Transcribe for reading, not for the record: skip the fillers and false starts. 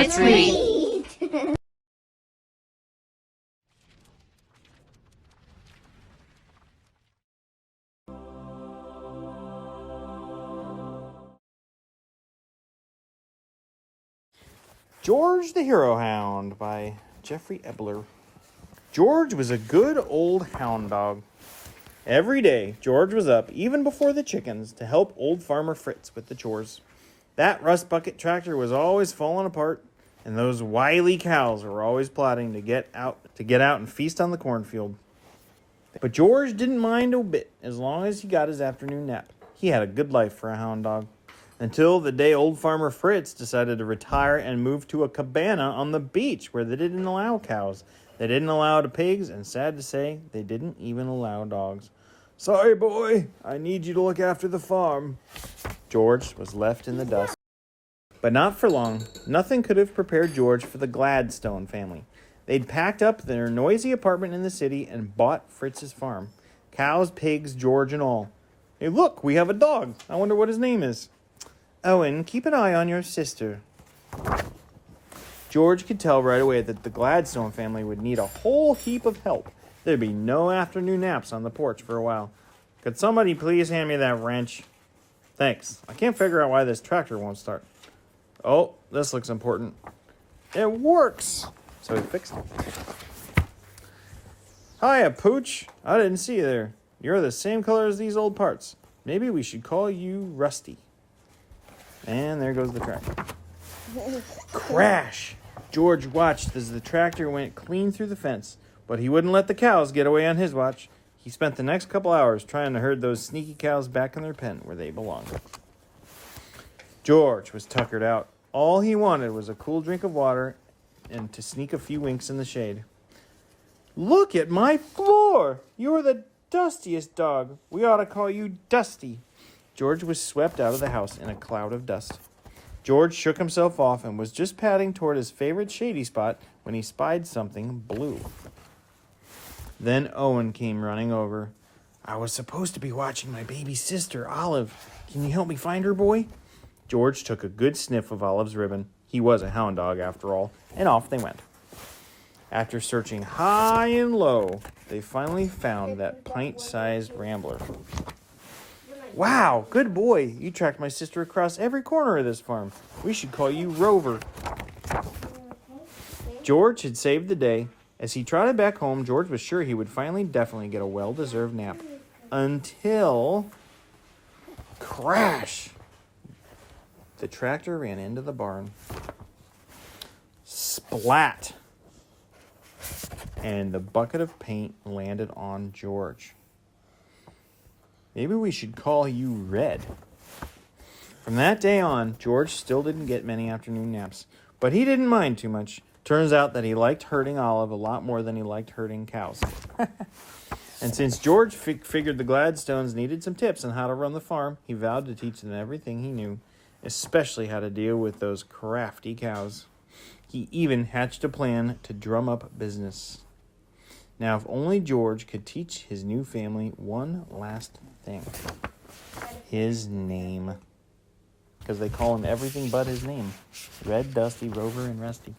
Let's read. George the Hero Hound by Jeffrey Ebbeler. George was a good old hound dog. Every day, George was up, even before the chickens, to help old Farmer Fritz with the chores. That rust bucket tractor was always falling apart, and those wily cows were always plotting to get out and feast on the cornfield. But George didn't mind a bit as long as he got his afternoon nap. He had a good life for a hound dog. Until the day old Farmer Fritz decided to retire and move to a cabana on the beach where they didn't allow cows. They didn't allow the pigs, and sad to say, they didn't even allow dogs. "Sorry, boy, I need you to look after the farm." George was left in the dust. But not for long. Nothing could have prepared George for the Gladstone family. They'd packed up their noisy apartment in the city and bought Fritz's farm. Cows, pigs, George, and all. "Hey, look, we have a dog. I wonder what his name is." "Owen, keep an eye on your sister." George could tell right away that the Gladstone family would need a whole heap of help. There'd be no afternoon naps on the porch for a while. "Could somebody please hand me that wrench?" "Thanks. I can't figure out why this tractor won't start." "Oh, this looks important." "It works." So he fixed it. "Hiya, Pooch. I didn't see you there. You're the same color as these old parts. Maybe we should call you Rusty." And there goes the tractor. Crash! George watched as the tractor went clean through the fence, but he wouldn't let the cows get away on his watch. He spent the next couple hours trying to herd those sneaky cows back in their pen where they belonged. George was tuckered out. All he wanted was a cool drink of water and to sneak a few winks in the shade. "Look at my floor! You're the dustiest dog. We ought to call you Dusty." George was swept out of the house in a cloud of dust. George shook himself off and was just padding toward his favorite shady spot when he spied something blue. Then Owen came running over. "I was supposed to be watching my baby sister, Olive. Can you help me find her, boy?" George took a good sniff of Olive's ribbon. He was a hound dog, after all, and off they went. After searching high and low, they finally found that pint-sized rambler. "Wow, good boy. You tracked my sister across every corner of this farm. We should call you Rover." George had saved the day. As he trotted back home, George was sure he would finally definitely get a well-deserved nap. Until... crash! The tractor ran into the barn. Splat! And the bucket of paint landed on George. "Maybe we should call you Red." From that day on, George still didn't get many afternoon naps, but he didn't mind too much. Turns out that he liked herding Olive a lot more than he liked herding cows. And since George figured the Gladstones needed some tips on how to run the farm, he vowed to teach them everything he knew, especially how to deal with those crafty cows. He even hatched a plan to drum up business. Now, if only George could teach his new family one last thing. His name. Because they call him everything but his name. Red, Dusty, Rover, and Rusty.